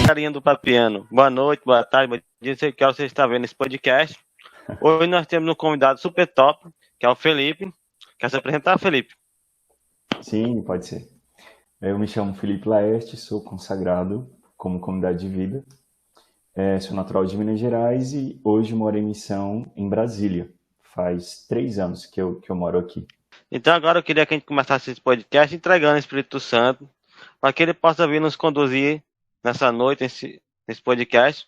Carinha do Papiano. Boa noite, boa tarde, bom dia, sei que você está vendo esse podcast. Hoje nós temos um convidado super top, que é o Felipe. Quer se apresentar, Felipe? Sim, pode ser. Eu me chamo Felipe Laerte, sou consagrado como comunidade de vida. Sou natural de Minas Gerais e hoje moro em missão em Brasília. Faz 3 anos que eu moro aqui. Então agora eu queria que a gente começasse esse podcast entregando o Espírito Santo, para que ele possa vir nos conduzir nessa noite, nesse podcast,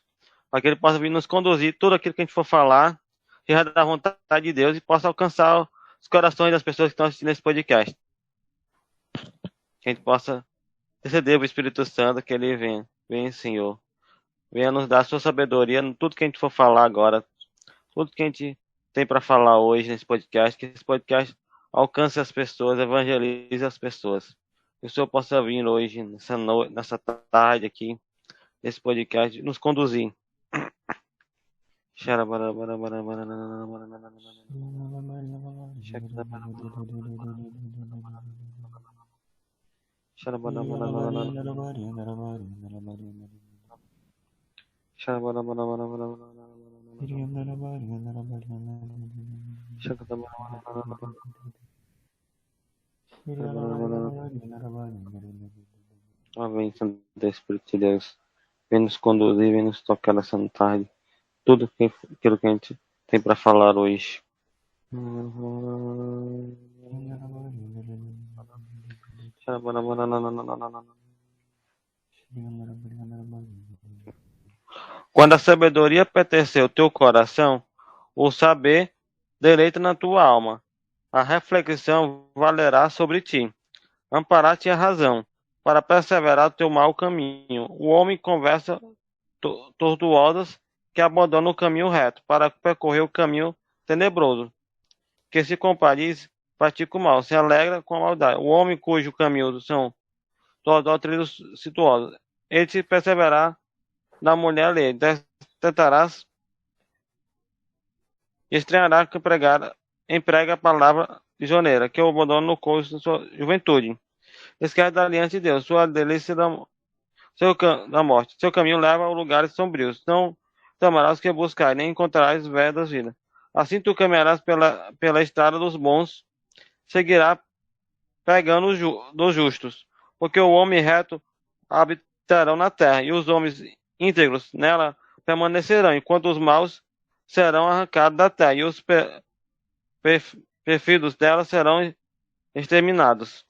para que ele possa vir nos conduzir tudo aquilo que a gente for falar, seja da vontade de Deus e possa alcançar os corações das pessoas que estão assistindo esse podcast. Que a gente possa interceder o Espírito Santo, que ele venha, Senhor. Venha nos dar a sua sabedoria em tudo que a gente for falar agora, tudo que a gente tem para falar hoje nesse podcast, que esse podcast alcance as pessoas, evangelize as pessoas. Que o Senhor possa vir hoje, nessa tarde aqui, nesse podcast, nos conduzir. Vem, Santo Espírito de Deus, vem nos conduzir, vem nos tocar nessa tarde, tudo aquilo que a gente tem para falar hoje. Quando a sabedoria pertencer ao teu coração, o saber deleita na tua alma. A reflexão valerá sobre ti. Amparar-te a razão, para perseverar o teu mau caminho. O homem conversa tortuosas que abandona o caminho reto, para percorrer o caminho tenebroso. Que se compadece, pratica o mal, se alegra com a maldade. O homem cujo caminho são trilhos situosos, ele se perseverar na mulher alheia. Tentarás estranhará que emprega a palavra prisioneira, que o abandona no curso de sua juventude. Esquece da aliança de Deus, sua delícia da morte. Seu caminho leva a lugares sombrios. Não tomarás que buscar, nem encontrarás veredas vida. Assim tu caminharás pela estrada dos bons, seguirá pegando dos justos. Porque o homem reto habitarão na terra, e os homens íntegros nela permanecerão, enquanto os maus serão arrancados da terra, e os perfidos dela serão exterminados.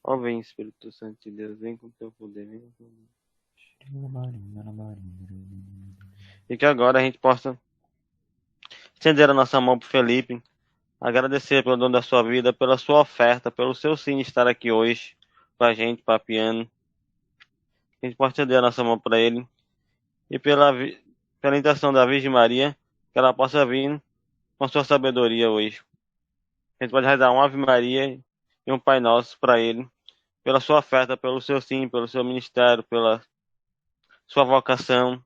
Ó, vem, Espírito Santo de Deus, vem com teu poder, vem com e que agora a gente possa estender a nossa mão para o Felipe, agradecer pelo dom da sua vida, pela sua oferta, pelo seu sim de estar aqui hoje com a gente, papiando. A gente pode estender a nossa mão para ele e pela intenção da Virgem Maria, que ela possa vir com sua sabedoria hoje. A gente pode rezar uma Ave Maria e um Pai Nosso para ele, pela sua oferta, pelo seu sim, pelo seu ministério, pela sua vocação,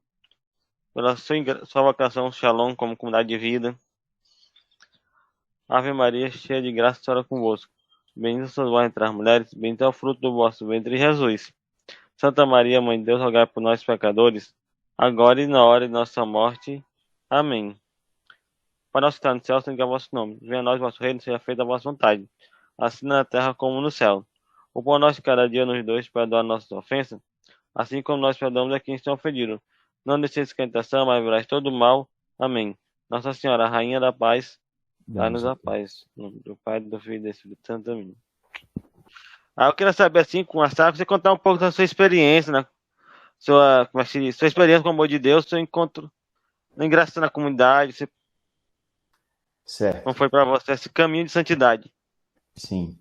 pela sua vocação Shalom como comunidade de vida. Ave Maria, cheia de graça, a Senhora é convosco. Bendita sois vós entre as mulheres, bendito é o fruto do vosso ventre, Jesus. Santa Maria, Mãe de Deus, rogai por nós pecadores, agora e na hora de nossa morte. Amém. Pai nosso que está no céu, santificado é o vosso nome. Venha a nós o vosso reino, seja feita a vossa vontade, assim na terra como no céu. O pão nosso de cada dia nos dê, perdoa nossas ofensas, assim como nós perdoamos a quem estão ofendidos. Não deixeis tentação, mas livrai todo o mal. Amém. Nossa Senhora, Rainha da Paz, dá-nos a paz. Em nome do Pai, do Filho e do Espírito Santo. Amém. Eu queria saber, assim, com a Sara, você contar um pouco da sua experiência, né? Sua experiência com o amor de Deus, seu encontro na graça na comunidade. Certo. Como foi para você esse caminho de santidade? Sim.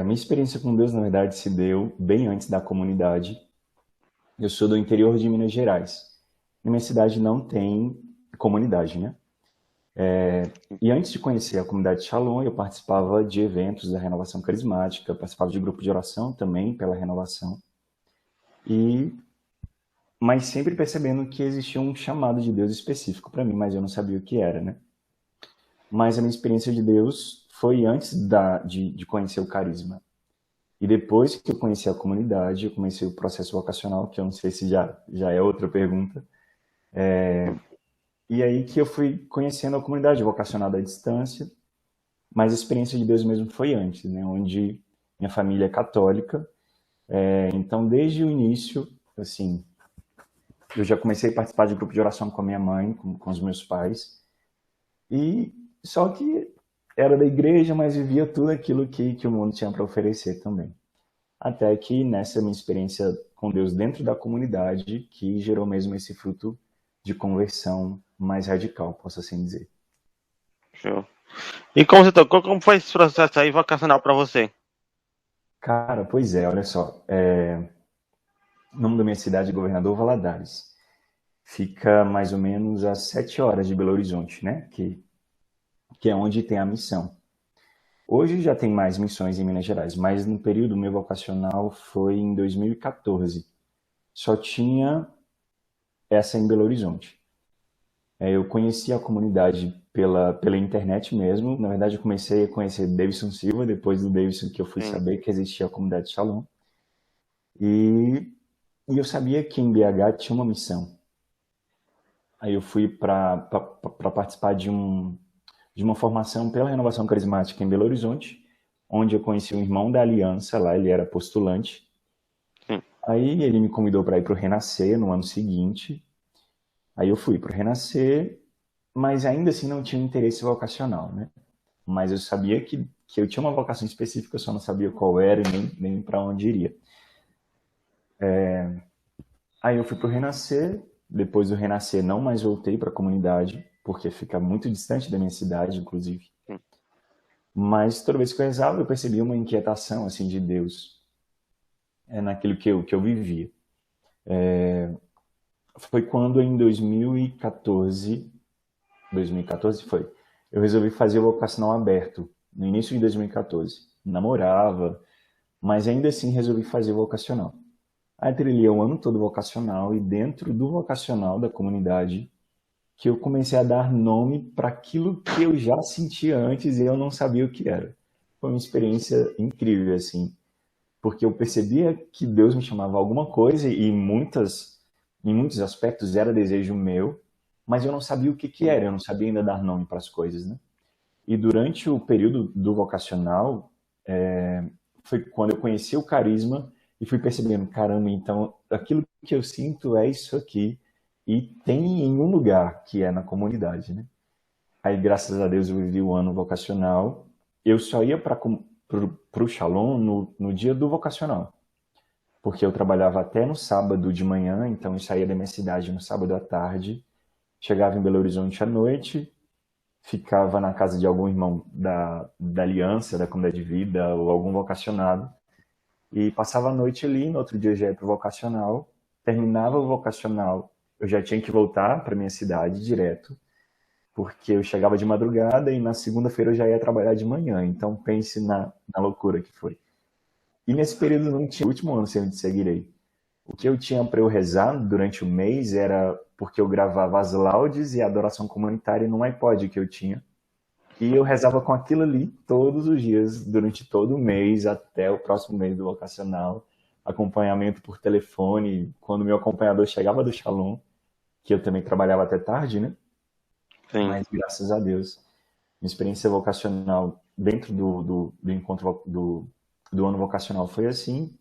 Minha experiência com Deus, na verdade, se deu bem antes da comunidade. Eu sou do interior de Minas Gerais. Na minha cidade não tem comunidade, né? E antes de conhecer a comunidade Shalom, eu participava de eventos da Renovação Carismática, participava de grupo de oração também pela Renovação. E mas sempre percebendo que existia um chamado de Deus específico para mim, mas eu não sabia o que era, né? Mas a minha experiência de Deus foi antes de conhecer o carisma. E depois que eu conheci a comunidade, eu comecei o processo vocacional, que eu não sei se já é outra pergunta. E aí que eu fui conhecendo a comunidade vocacional à distância, mas a experiência de Deus mesmo foi antes, né? Onde minha família é católica, então desde o início, assim, eu já comecei a participar de grupo de oração com a minha mãe, com os meus pais, e só que era da igreja, mas vivia tudo aquilo que o mundo tinha para oferecer também. Até que nessa minha experiência com Deus dentro da comunidade, que gerou mesmo esse fruto de conversão mais radical, posso assim dizer. Show. E como você tocou, como foi esse processo aí vocacional para você? Cara, pois é, olha só. O nome da minha cidade é Governador Valadares. Fica mais ou menos a 7 horas de Belo Horizonte, né? Que é onde tem a missão. Hoje já tem mais missões em Minas Gerais, mas no período meu vocacional foi em 2014. Só tinha essa em Belo Horizonte. Eu conheci a comunidade pela internet mesmo. Na verdade, eu comecei a conhecer Davidson Silva, depois do Davidson que eu fui Sim. saber que existia a comunidade Shalom. E, e eu sabia que em BH tinha uma missão. Aí eu fui para participar de uma formação pela Renovação Carismática em Belo Horizonte, onde eu conheci um irmão da Aliança, lá ele era postulante. Sim. Aí ele me convidou para ir para o Renascer no ano seguinte. Aí eu fui para o Renascer, mas ainda assim não tinha interesse vocacional, né? Mas eu sabia que eu tinha uma vocação específica, eu só não sabia qual era e nem para onde iria. Aí eu fui para o Renascer, depois do Renascer não mais voltei para a comunidade, porque fica muito distante da minha cidade, inclusive. Sim. Mas toda vez que eu rezava, eu percebia uma inquietação assim de Deus naquilo que eu vivia. Foi quando em 2014 foi, eu resolvi fazer o vocacional aberto, no início de 2014. Namorava, mas ainda assim resolvi fazer o vocacional. Aí trilhei o ano todo vocacional e dentro do vocacional da comunidade que eu comecei a dar nome para aquilo que eu já sentia antes e eu não sabia o que era. Foi uma experiência incrível, assim, porque eu percebia que Deus me chamava a alguma coisa e em muitos aspectos era desejo meu, mas eu não sabia o que era, eu não sabia ainda dar nome para as coisas, né? E durante o período do vocacional, foi quando eu conheci o carisma e fui percebendo, caramba, então aquilo que eu sinto é isso aqui e tem em um lugar que é na comunidade, né? Aí, graças a Deus, eu vivi o ano vocacional. Eu só ia para o Shalom no dia do vocacional, porque eu trabalhava até no sábado de manhã, então eu saía da minha cidade no sábado à tarde, chegava em Belo Horizonte à noite, ficava na casa de algum irmão da Aliança, da Comunidade de Vida, ou algum vocacionado, e passava a noite ali, no outro dia eu já ia para o vocacional, terminava o vocacional, eu já tinha que voltar para minha cidade direto, porque eu chegava de madrugada e na segunda-feira eu já ia trabalhar de manhã, então pense na loucura que foi. E nesse período não tinha o último ano sem onde seguirei. O que eu tinha para eu rezar durante o mês era porque eu gravava as laudes e a adoração comunitária num iPod que eu tinha. E eu rezava com aquilo ali todos os dias, durante todo o mês, até o próximo mês do vocacional. Acompanhamento por telefone. Quando meu acompanhador chegava do Shalom, que eu também trabalhava até tarde, né? Sim. Mas graças a Deus, minha experiência vocacional dentro do encontro do ano vocacional foi assim.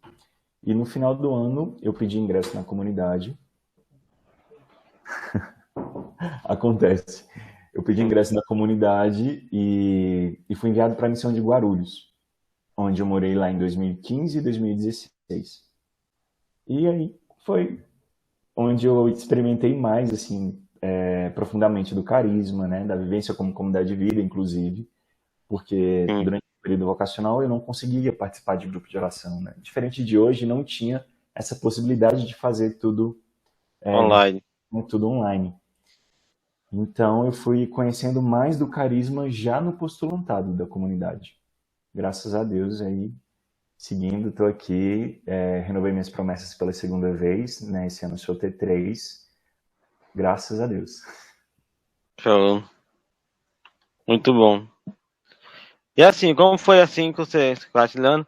E no final do ano, eu pedi ingresso na comunidade. Acontece. Eu pedi Sim. ingresso na comunidade e fui enviado para a missão de Guarulhos, onde eu morei lá em 2015 e 2016. E aí foi onde eu experimentei mais, assim, profundamente do carisma, né, da vivência como comunidade de vida, inclusive, porque Sim. durante o período vocacional eu não conseguia participar de grupo de oração, né? Diferente de hoje, não tinha essa possibilidade de fazer tudo, Online. tudo online. Então eu fui conhecendo mais do carisma já no postulantado da comunidade. Graças a Deus aí seguindo, estou aqui, renovei minhas promessas pela segunda vez, né? Esse ano eu sou T3, graças a Deus. Show. Muito bom. E assim, como foi assim que você, Castilhano?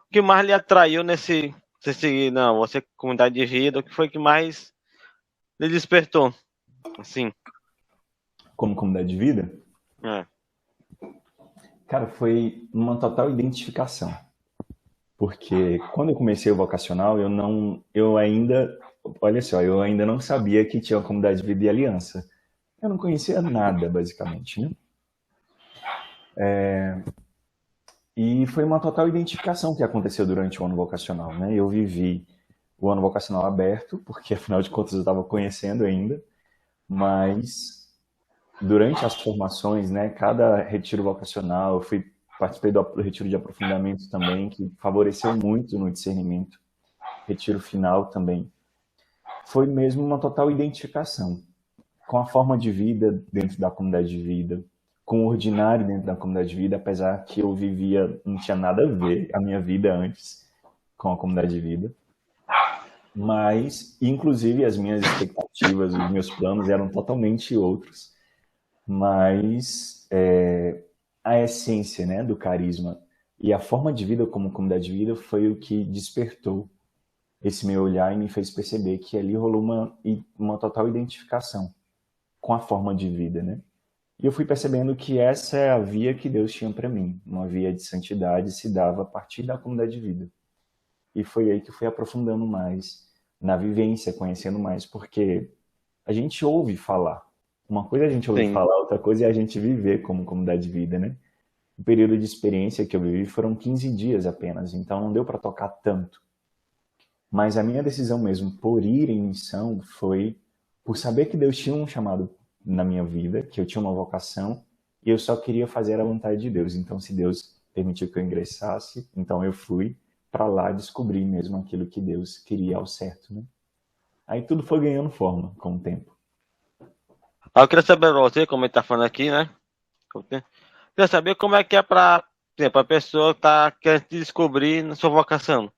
O que mais lhe atraiu nesse, você seguir, não, você comunidade de vida, o que foi que mais lhe despertou? Assim, Como comunidade de vida, é. cara, foi uma total identificação. Porque quando eu comecei o vocacional, eu ainda, olha só, eu ainda não sabia que tinha uma comunidade de vida e aliança. Eu não conhecia nada, basicamente, né? E foi uma total identificação que aconteceu durante o ano vocacional, né? Eu vivi o ano vocacional aberto, porque afinal de contas eu estava conhecendo ainda, mas durante as formações, né, cada retiro vocacional, participei do retiro de aprofundamento também, que favoreceu muito no discernimento, retiro final também. Foi mesmo uma total identificação com a forma de vida dentro da comunidade de vida, com o ordinário dentro da comunidade de vida, apesar que eu vivia, não tinha nada a ver a minha vida antes com a comunidade de vida. Mas, inclusive, as minhas expectativas, os meus planos eram totalmente outros. Mas a essência, né, do carisma e a forma de vida como comunidade de vida foi o que despertou esse meu olhar e me fez perceber que ali rolou uma total identificação com a forma de vida, né? E eu fui percebendo que essa é a via que Deus tinha para mim, uma via de santidade se dava a partir da comunidade de vida. E foi aí que eu fui aprofundando mais na vivência, conhecendo mais, porque a gente ouve falar. Uma coisa é a gente ouvir Sim. falar, outra coisa é a gente viver como comunidade de vida, né? O período de experiência que eu vivi foram 15 dias apenas, então não deu para tocar tanto. Mas a minha decisão mesmo por ir em missão foi por saber que Deus tinha um chamado na minha vida, que eu tinha uma vocação e eu só queria fazer a vontade de Deus. Então, se Deus permitiu que eu ingressasse, então eu fui para lá descobrir mesmo aquilo que Deus queria ao certo, né? Aí tudo foi ganhando forma com o tempo. Eu queria saber pra você, como ele tá falando aqui, né? Eu queria saber como é que é pra, por exemplo, a pessoa tá querendo se descobrir na sua vocação.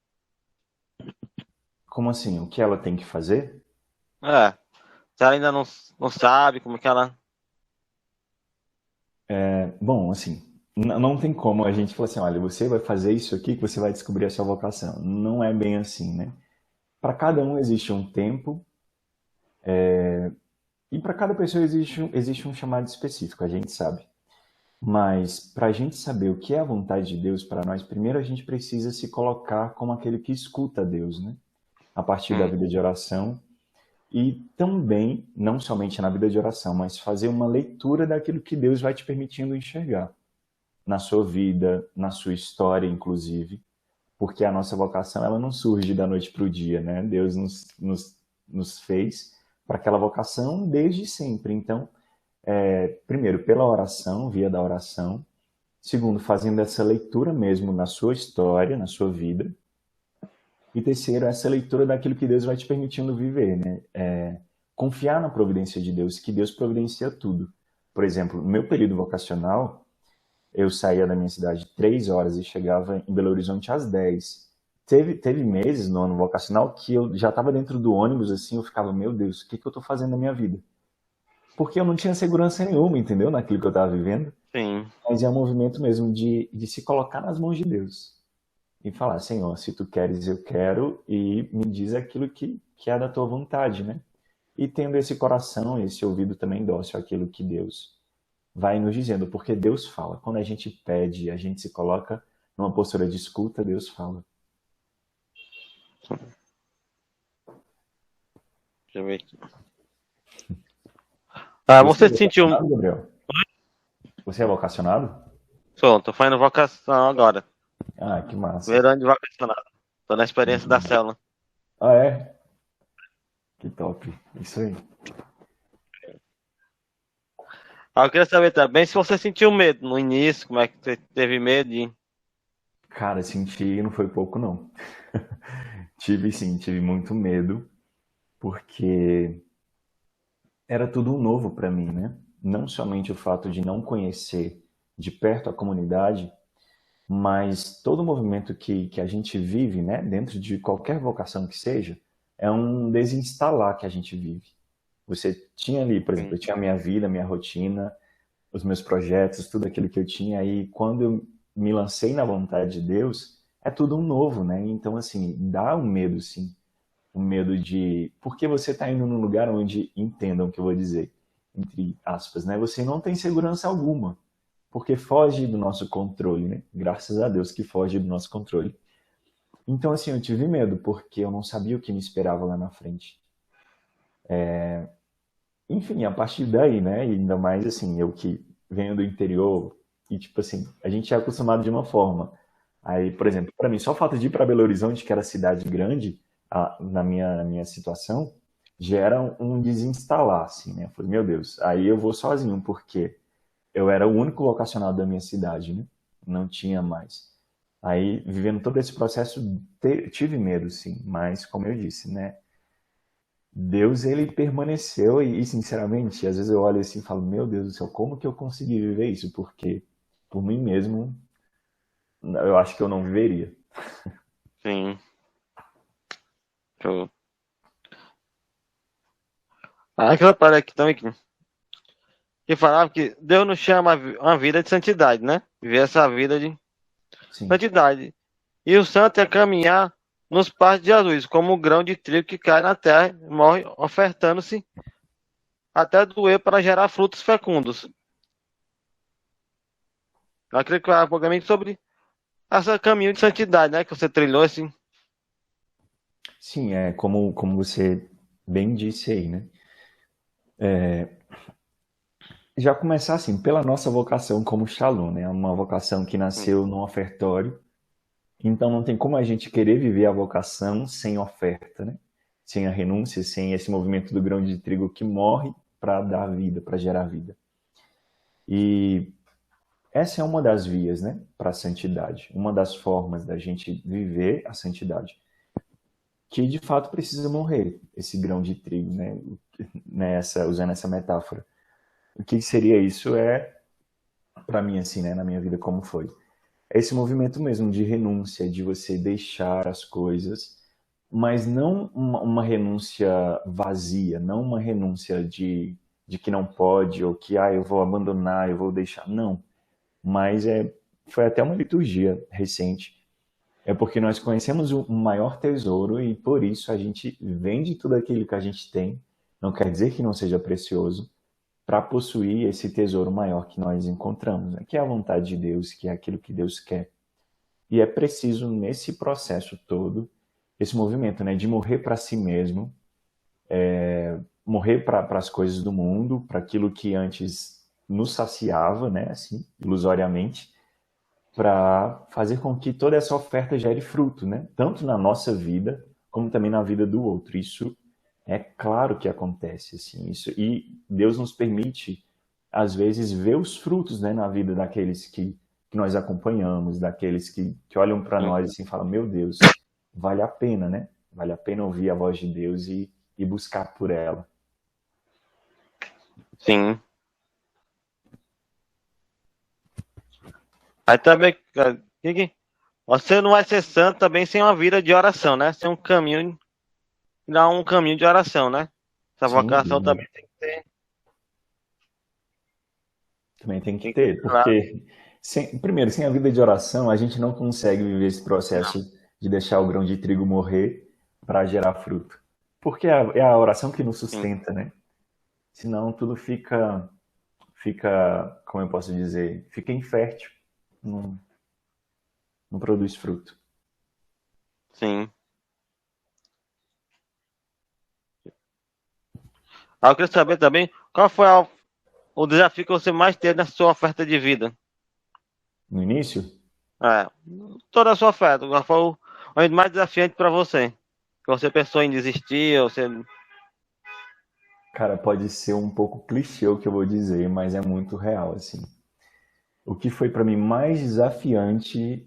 Como assim? O que ela tem que fazer? É, se ela ainda não sabe como é que ela. Bom, assim, não tem como a gente falar assim, olha, você vai fazer isso aqui que você vai descobrir a sua vocação. Não é bem assim, né? Para cada um existe um tempo e para cada pessoa existe um chamado específico, a gente sabe. Mas para a gente saber o que é a vontade de Deus para nós, primeiro a gente precisa se colocar como aquele que escuta Deus, né? A partir da Hum, vida de oração e também, não somente na vida de oração, mas fazer uma leitura daquilo que Deus vai te permitindo enxergar na sua vida, na sua história, inclusive, porque a nossa vocação ela não surge da noite para o dia, né? Deus nos fez para aquela vocação desde sempre. Então, primeiro, pela oração, via da oração. Segundo, fazendo essa leitura mesmo na sua história, na sua vida. E terceiro, essa leitura daquilo que Deus vai te permitindo viver, né? Confiar na providência de Deus, que Deus providencia tudo. Por exemplo, no meu período vocacional, eu saía da minha cidade 3 horas e chegava em Belo Horizonte às 10. Teve meses no ano vocacional que eu já estava dentro do ônibus, assim, eu ficava, meu Deus, o que eu estou fazendo na minha vida? Porque eu não tinha segurança nenhuma, entendeu? Naquilo que eu estava vivendo. sim. Mas é um movimento mesmo de se colocar nas mãos de Deus. E falar, Senhor, se tu queres, eu quero, e me diz aquilo que é da tua vontade, né? E tendo esse coração, esse ouvido também dócil àquilo que Deus vai nos dizendo, porque Deus fala. Quando a gente pede, a gente se coloca numa postura de escuta, Deus fala. Deixa eu ver aqui. Ah, Você é você se sentiu. vocacionado, Gabriel? Você é vocacionado? Sou, tô fazendo vocação agora. Ah, que massa. Primeiro ano de vocacionado. Tô na experiência da célula. Ah, é? Que top. Isso aí. Ah, eu queria saber também se você sentiu medo no início, como é que você teve medo de. Cara, senti, não foi pouco, não. Tive sim, tive muito medo, porque era tudo um novo para mim, né? Não somente o fato de não conhecer de perto a comunidade, mas todo movimento que a gente vive, né, dentro de qualquer vocação que seja, é um desinstalar que a gente vive. Você tinha ali, por exemplo, sim, eu tinha a minha vida, a minha rotina, os meus projetos, tudo aquilo que eu tinha, e quando eu me lancei na vontade de Deus, é tudo um novo, né? Então, assim, dá um medo, sim. Um medo de. Porque você está indo num lugar onde, entendam o que eu vou dizer, entre aspas, né? Você não tem segurança alguma, porque foge do nosso controle, né? Graças a Deus que foge do nosso controle. Então, assim, eu tive medo, porque eu não sabia o que me esperava lá na frente. Enfim, a partir daí, né? E ainda mais, assim, eu que venho do interior, e, tipo assim, a gente é acostumado de uma forma. Aí, por exemplo, para mim, só o fato de ir para Belo Horizonte, que era cidade grande, na minha situação, gera um desinstalar, assim, né? Eu falei, meu Deus, aí eu vou sozinho, porque eu era o único vocacionado da minha cidade, né? Não tinha mais. Aí, vivendo todo esse processo, tive medo, sim, mas, como eu disse, né? Deus, ele permaneceu e, sinceramente, às vezes eu olho assim e falo, meu Deus do céu, como que eu consegui viver isso? Porque, por mim mesmo, eu acho que eu não viveria. sim. Show. Aquela parada aqui também que falava que Deus nos chama a uma vida de santidade, né? Viver essa vida de Sim, santidade. E o santo é caminhar nos passos de Jesus, como um grão de trigo que cai na terra e morre ofertando-se até doer para gerar frutos fecundos. Eu acredito que é um pouquinho sobre esse caminho de santidade, né? Que você trilhou, assim. sim, é como você bem disse aí, né? Já começar assim, pela nossa vocação como Shalom, né? Uma vocação que nasceu no ofertório. Então não tem como a gente querer viver a vocação sem oferta, né? Sem a renúncia, sem esse movimento do grão de trigo que morre para dar vida, para gerar vida. E essa é uma das vias, né, para a santidade, uma das formas da gente viver a santidade, que de fato precisa morrer esse grão de trigo, né, usando essa metáfora. O que seria isso é, para mim assim, né, na minha vida como foi? É esse movimento mesmo de renúncia, de você deixar as coisas, mas não uma renúncia vazia, não uma renúncia de que não pode, ou que eu vou abandonar, eu vou deixar. Não, mas foi até uma liturgia recente. É porque nós conhecemos o maior tesouro e por isso a gente vende tudo aquilo que a gente tem. Não quer dizer que não seja precioso, para possuir esse tesouro maior que nós encontramos, né? Que é a vontade de Deus, que é aquilo que Deus quer. E é preciso, nesse processo todo, esse movimento, né, de morrer para si mesmo, morrer para as coisas do mundo, para aquilo que antes nos saciava, né, assim, ilusoriamente, para fazer com que toda essa oferta gere fruto, né? Tanto na nossa vida, como também na vida do outro. Isso é claro que acontece, assim. Isso, e Deus nos permite, às vezes, ver os frutos, né, na vida daqueles que nós acompanhamos, daqueles que olham para nós assim e falam, meu Deus, vale a pena, né? Vale a pena ouvir a voz de Deus e buscar por ela. Sim. Aí também, cara, você não vai ser santo também sem uma vida de oração, né? Sem um caminho, dar um caminho de oração, né? Essa Sem vocação dúvida. também tem que ter, Também tem que tem que ter ter, claro. porque, primeiro, sem a vida de oração, a gente não consegue viver esse processo de deixar o grão de trigo morrer para gerar fruto. Porque é a oração que nos Sim, sustenta, né? Senão tudo fica, como eu posso dizer, fica infértil, não, não produz fruto. sim. Aí eu queria saber também qual foi o desafio que você mais teve na sua oferta de vida. No início, É, toda a sua oferta, qual foi o mais desafiante para você? Que você pensou em desistir, ou você... cara, pode ser um pouco clichê o que eu vou dizer, mas é muito real, assim. O que foi para mim mais desafiante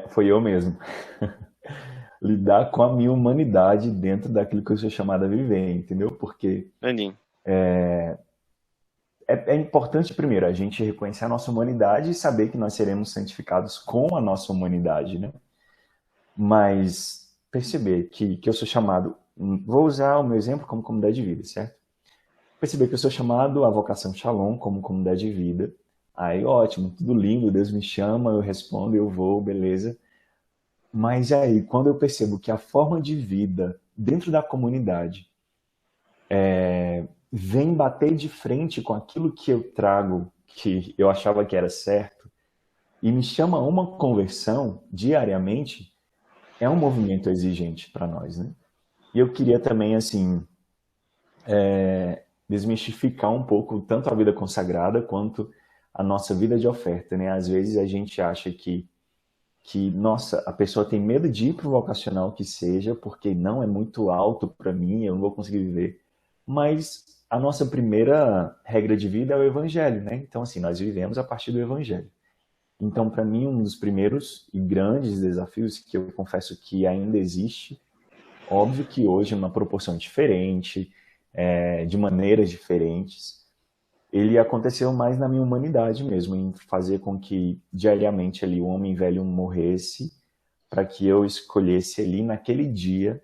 foi eu mesmo. Lidar com a minha humanidade dentro daquilo que eu sou chamado a viver, entendeu? Porque Entendi. é importante, primeiro, a gente reconhecer a nossa humanidade e saber que nós seremos santificados com a nossa humanidade, né? Mas perceber que eu sou chamado, vou usar o meu exemplo como comunidade de vida, certo? Perceber que eu sou chamado à vocação Shalom como comunidade de vida. Aí, ótimo, tudo lindo, Deus me chama, eu respondo, eu vou, beleza. Mas aí, quando eu percebo que a forma de vida dentro da comunidade vem bater de frente com aquilo que eu trago, que eu achava que era certo, e me chama a uma conversão diariamente, é um movimento exigente para nós, né? E eu queria também, assim, desmistificar um pouco tanto a vida consagrada quanto a nossa vida de oferta, né? Às vezes a gente acha nossa, a pessoa tem medo de ir para o vocacional que seja, porque não é muito alto para mim, eu não vou conseguir viver. Mas a nossa primeira regra de vida é o evangelho, né? Então, assim, nós vivemos a partir do evangelho. Então, para mim, um dos primeiros e grandes desafios que eu confesso que ainda existe, óbvio que hoje numa proporção diferente, de maneiras diferentes, ele aconteceu mais na minha humanidade mesmo, em fazer com que diariamente ali o homem velho morresse, para que eu escolhesse ali naquele dia,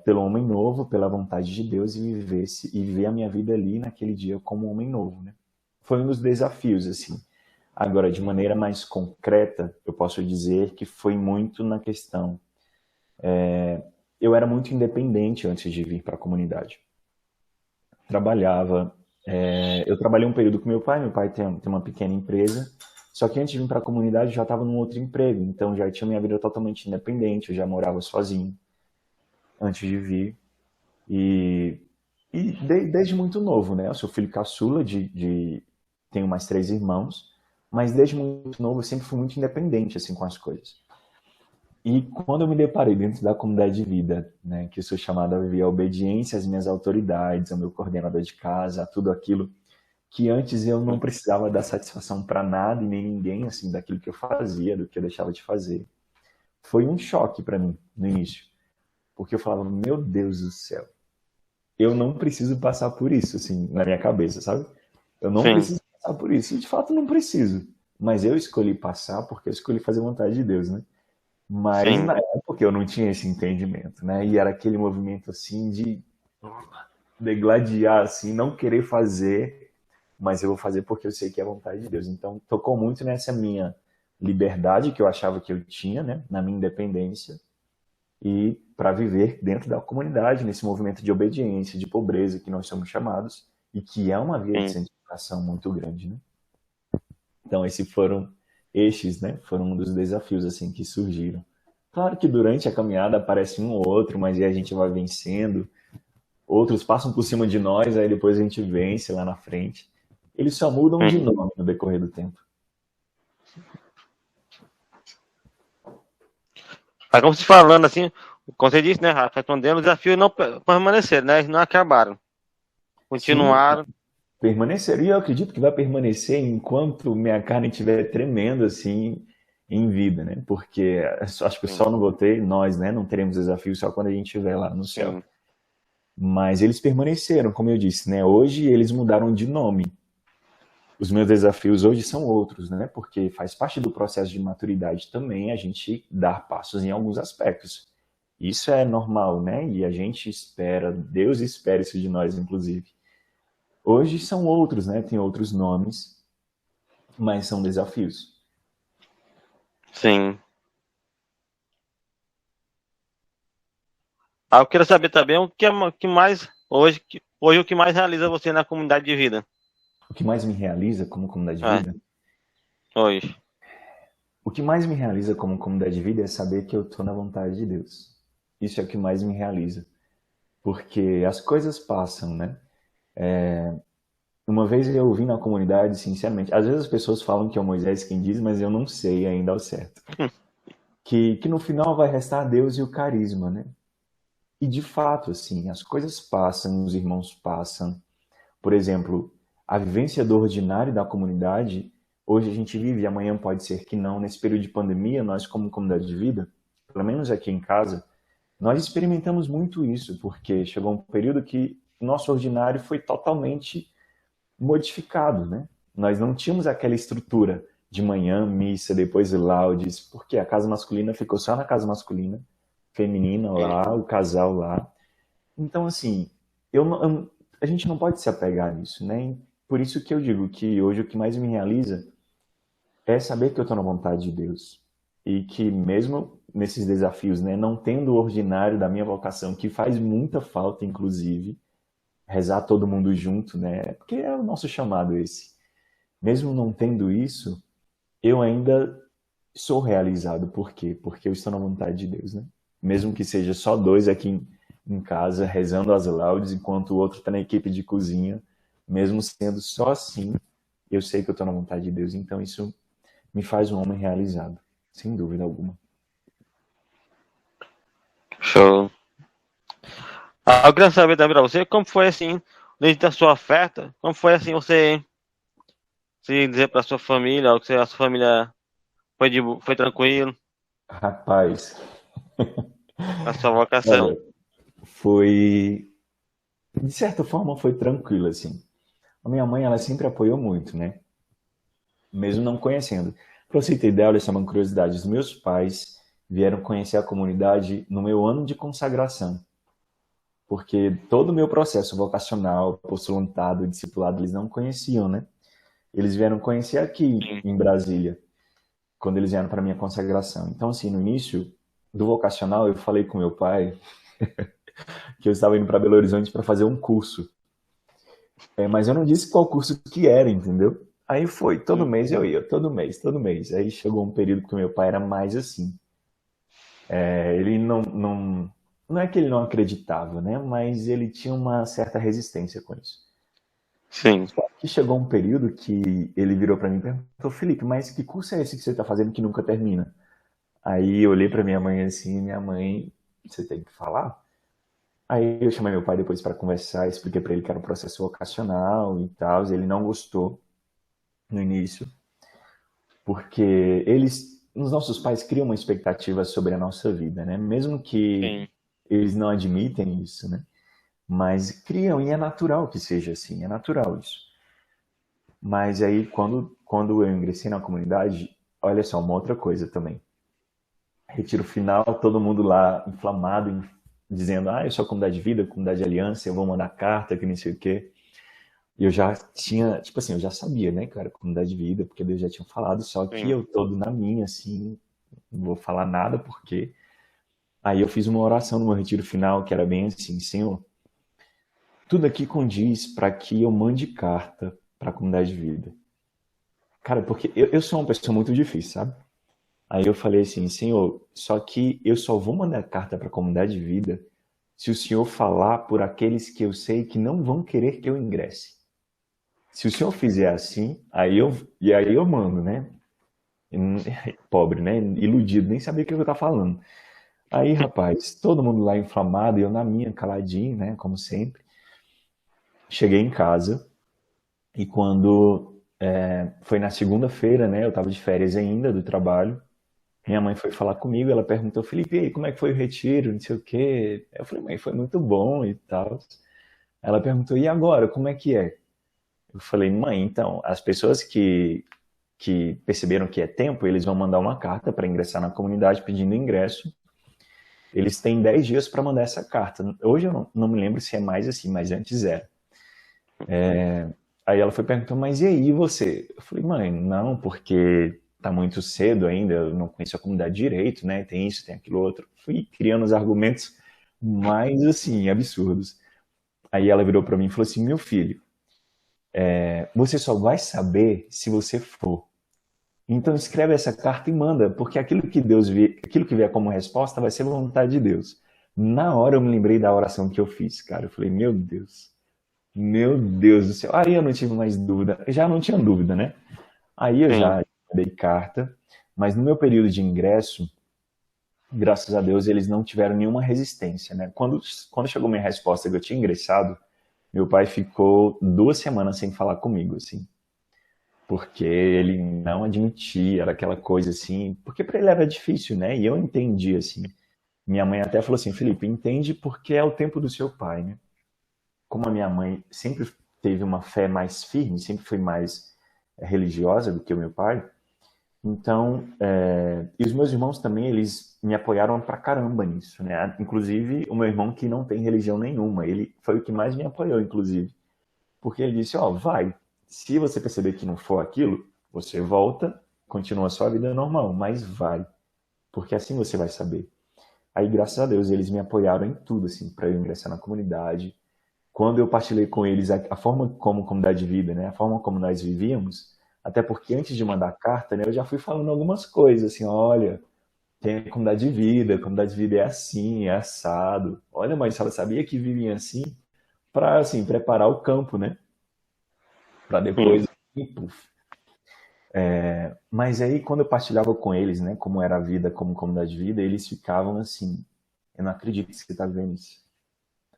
pelo homem novo, pela vontade de Deus, e viver a minha vida ali naquele dia como um homem novo, né? Foi um dos desafios, assim. Agora, de maneira mais concreta, eu posso dizer que foi muito na questão. Eu era muito independente antes de vir para a comunidade. Eu trabalhei um período com meu pai tem uma pequena empresa, só que antes de vir para a comunidade eu já estava num outro emprego, então já tinha minha vida totalmente independente, eu já morava sozinho antes de vir, e, desde muito novo, né? Eu sou filho caçula, tenho mais 3 irmãos, mas desde muito novo eu sempre fui muito independente assim com as coisas. E quando eu me deparei dentro da comunidade de vida, né, que eu sou chamado a viver a obediência às minhas autoridades, ao meu coordenador de casa, a tudo aquilo que antes eu não precisava dar satisfação para nada e nem ninguém, assim, daquilo que eu fazia, do que eu deixava de fazer. Foi um choque para mim no início, porque eu falava, meu Deus do céu, eu não preciso passar por isso, assim, na minha cabeça, sabe? Eu não Sim, preciso passar por isso, e de fato não preciso. Mas eu escolhi passar porque eu escolhi fazer a vontade de Deus, né? Mas sim, na época eu não tinha esse entendimento, né? E era aquele movimento assim de degladiar, assim, não querer fazer, mas eu vou fazer porque eu sei que é a vontade de Deus. Então tocou muito nessa minha liberdade que eu achava que eu tinha, né? Na minha independência e para viver dentro da comunidade, nesse movimento de obediência, de pobreza que nós somos chamados e que é uma via de sim. santificação muito grande, né? Então estes, né, foram um dos desafios assim que surgiram. Claro que durante a caminhada aparece um ou outro, mas aí a gente vai vencendo. Outros passam por cima de nós, aí depois a gente vence lá na frente. Eles só mudam de Sim. nome no decorrer do tempo. Mas como se falando assim, como você disse, né, Rafa, respondendo, o desafio não permaneceram, né? Eles não acabaram. Sim, Continuaram. permanecer. E eu acredito que vai permanecer enquanto minha carne estiver tremendo assim em vida, né? Porque acho que Sim, só não vou ter, nós, né? Não teremos desafio só quando a gente estiver lá no céu. sim, Mas eles permaneceram, como eu disse, né? Hoje eles mudaram de nome. Os meus desafios hoje são outros, né? Porque faz parte do processo de maturidade também a gente dar passos em alguns aspectos. Isso é normal, né? E a gente espera, Deus espera isso de nós, inclusive. Hoje são outros, né? Tem outros nomes, mas são desafios. sim. Ah, eu queria saber também o que, que mais hoje, hoje o que mais realiza você na comunidade de vida. O que mais me realiza como comunidade de É, vida? hoje. O que mais me realiza como comunidade de vida é saber que eu estou na vontade de Deus. Isso é o que mais me realiza. Porque as coisas passam, né? Uma vez eu ouvi na comunidade, sinceramente, às vezes as pessoas falam que é o Moisés quem diz, mas eu não sei ainda ao certo. Que no final vai restar Deus e o carisma, né? E de fato, assim, as coisas passam, os irmãos passam. Por exemplo, a vivência do ordinário da comunidade, hoje a gente vive e amanhã pode ser que não. Nesse período de pandemia, nós como comunidade de vida, pelo menos aqui em casa, nós experimentamos muito isso, porque chegou um período que o nosso ordinário foi totalmente modificado, né? Nós não tínhamos aquela estrutura de manhã, missa, depois laudes, porque a casa masculina ficou só na casa masculina, feminina lá, o casal lá. Então, assim, a gente não pode se apegar nisso, né? Por isso que eu digo que hoje o que mais me realiza é saber que eu estou na vontade de Deus. E que mesmo nesses desafios, né, não tendo o ordinário da minha vocação, que faz muita falta, inclusive, rezar todo mundo junto, né? Porque é o nosso chamado esse. Mesmo não tendo isso, eu ainda sou realizado. Por quê? Porque eu estou na vontade de Deus, né? Mesmo que seja só dois aqui em casa, rezando as laudes, enquanto o outro está na equipe de cozinha, mesmo sendo só assim, eu sei que eu estou na vontade de Deus. Então isso me faz um homem realizado, sem dúvida alguma. Show. Eu queria saber também pra você, como foi assim, desde a sua oferta, como foi assim você se dizer pra sua família, ou que a sua família foi tranquilo, Rapaz, a sua vocação. olha, foi, de certa forma foi tranquilo, assim. A minha mãe, ela sempre apoiou muito, né? Mesmo não conhecendo. Pra você ter ideia, olha só uma curiosidade, os meus pais vieram conhecer a comunidade no meu ano de consagração. Porque todo o meu processo vocacional, postulantado, discipulado, eles não conheciam, né? Eles vieram conhecer aqui Sim. em Brasília, quando eles vieram para minha consagração. Então, assim, no início do vocacional, eu falei com meu pai que eu estava indo para Belo Horizonte para fazer um curso. Mas eu não disse qual curso que era, entendeu? Aí foi, todo mês eu ia, todo mês, todo mês. Aí chegou um período que o meu pai era mais assim. Ele não é que ele não acreditava, né? Mas ele tinha uma certa resistência com isso. Sim. Só que chegou um período que ele virou para mim e perguntou: Felipe, mas que curso é esse que você está fazendo que nunca termina? Aí eu olhei para minha mãe assim, minha mãe, você tem que falar? Aí eu chamei meu pai depois para conversar, expliquei para ele que era um processo vocacional e tal, ele não gostou no início, porque os nossos pais criam uma expectativa sobre a nossa vida, né? Mesmo que Sim. eles não admitem isso, né? Mas criam e é natural que seja assim, é natural isso. Mas aí quando eu ingressei na comunidade, olha só, uma outra coisa também. Retiro final, todo mundo lá inflamado, dizendo, eu sou a comunidade de vida, comunidade de aliança, eu vou mandar carta, que não sei o quê. E eu já tinha, tipo assim, eu já sabia, né, cara, comunidade de vida, porque Deus já tinha falado, só que Sim. eu todo na minha, assim, não vou falar nada, porque... Aí eu fiz uma oração no meu retiro final, que era bem assim, Senhor, tudo aqui condiz para que eu mande carta para a comunidade de vida. Cara, porque eu sou uma pessoa muito difícil, sabe? Aí eu falei assim, Senhor, só que eu só vou mandar carta para a comunidade de vida se o Senhor falar por aqueles que eu sei que não vão querer que eu ingresse. Se o Senhor fizer assim, aí eu mando, né? Pobre, né? Iludido, nem sabia o que eu tava falando. Aí, rapaz, todo mundo lá inflamado e eu na minha, caladinho, né? Como sempre. Cheguei em casa e quando foi na segunda-feira, né? Eu tava de férias ainda do trabalho. Minha mãe foi falar comigo, ela perguntou, Felipe, e aí, como é que foi o retiro? Não sei o quê. Eu falei, mãe, foi muito bom e tal. Ela perguntou, e agora, como é que é? Eu falei, mãe, então, as pessoas que perceberam que é tempo, eles vão mandar uma carta para ingressar na comunidade pedindo ingresso. Eles têm 10 dias para mandar essa carta. Hoje eu não me lembro se é mais assim, mas antes era. Aí ela foi perguntando, mas e aí você? Eu falei, mãe, não, porque tá muito cedo ainda, eu não conheço a comunidade direito, né? Tem isso, tem aquilo outro. Fui criando os argumentos mais, assim, absurdos. Aí ela virou para mim e falou assim, meu filho, você só vai saber se você for. Então escreve essa carta e manda, porque aquilo que vier como resposta vai ser vontade de Deus. Na hora eu me lembrei da oração que eu fiz, cara. Eu falei, meu Deus do céu. Aí eu não tive mais dúvida. Eu já não tinha dúvida, né? Aí eu Sim. já dei carta, mas no meu período de ingresso, graças a Deus, eles não tiveram nenhuma resistência, né? Quando chegou minha resposta que eu tinha ingressado, meu pai ficou 2 semanas sem falar comigo, assim, porque ele não admitia, era aquela coisa assim, porque para ele era difícil, né? E eu entendi, assim. Minha mãe até falou assim, Felipe, entende porque é o tempo do seu pai, né? Como a minha mãe sempre teve uma fé mais firme, sempre foi mais religiosa do que o meu pai. Então, e os meus irmãos também, eles me apoiaram pra caramba nisso, né? Inclusive, o meu irmão que não tem religião nenhuma, ele foi o que mais me apoiou, inclusive. Porque ele disse, ó, vai. Se você perceber que não for aquilo, você volta, continua a sua vida normal, mas vai. Porque assim você vai saber. Aí, graças a Deus, eles me apoiaram em tudo, assim, para eu ingressar na comunidade. Quando eu partilhei com eles a forma como comunidade de vida, né? A forma como nós vivíamos, até porque antes de mandar a carta, né, eu já fui falando algumas coisas, assim, olha, tem a comunidade de vida é assim, é assado. Olha, mas ela sabia que viviam assim para, assim, preparar o campo, né? Para Sim, depois, puf. Mas aí, quando eu partilhava com eles, né, como era a vida, como comunidade de vida, eles ficavam assim, eu não acredito que você está vendo isso.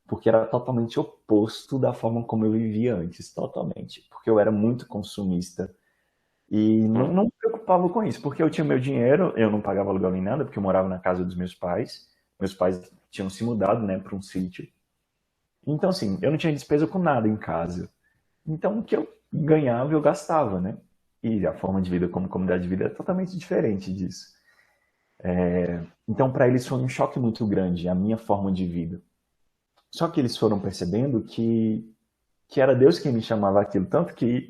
Porque era totalmente oposto da forma como eu vivia antes, totalmente. Porque eu era muito consumista e sim, não me preocupava com isso, porque eu tinha meu dinheiro, eu não pagava aluguel nem nada, porque eu morava na casa dos meus pais. Meus pais tinham se mudado, né, para um sítio. Então, assim, eu não tinha despesa com nada em casa. Então, o que eu ganhava, eu gastava, né? E a forma de vida como comunidade de vida é totalmente diferente disso. Então, para eles foi um choque muito grande a minha forma de vida. Só que eles foram percebendo que era Deus quem me chamava aquilo, tanto que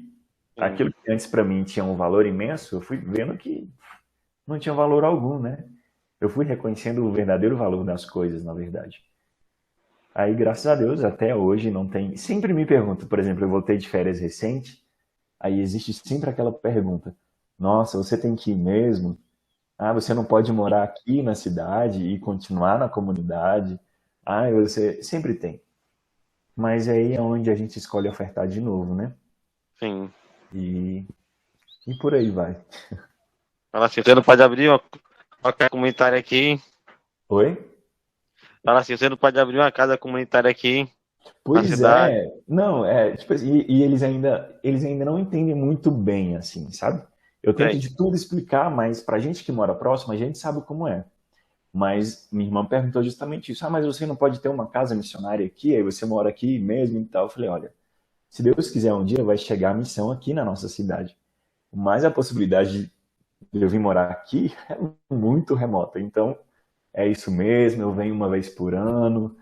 sim. aquilo que antes para mim tinha um valor imenso, eu fui vendo que não tinha valor algum, né? Eu fui reconhecendo o verdadeiro valor das coisas, na verdade. Aí, graças a Deus, até hoje não tem. Sempre me pergunto, por exemplo, eu voltei de férias recente, aí existe sempre aquela pergunta: Nossa, você tem que ir mesmo? Ah, você não pode morar aqui na cidade e continuar na comunidade? Ah, você sempre tem. Mas aí é onde a gente escolhe ofertar de novo, né? Sim. E, e por aí vai. Fala assim, você não pode abrir uma casa comunitária aqui. Oi? Fala assim, você não pode abrir uma casa comunitária aqui na Pois cidade. é, não, tipo assim, e eles ainda não entendem muito bem, assim, sabe? Eu tento Sei. de tudo explicar, mas pra gente que mora próximo, a gente sabe como é. Mas minha irmã perguntou justamente isso. Ah, mas você não pode ter uma casa missionária aqui? Aí você mora aqui mesmo e tal. Eu falei, olha, se Deus quiser um dia vai chegar a missão aqui na nossa cidade. Mas a possibilidade de eu vir morar aqui é muito remota. Então, é isso mesmo, eu venho uma vez por ano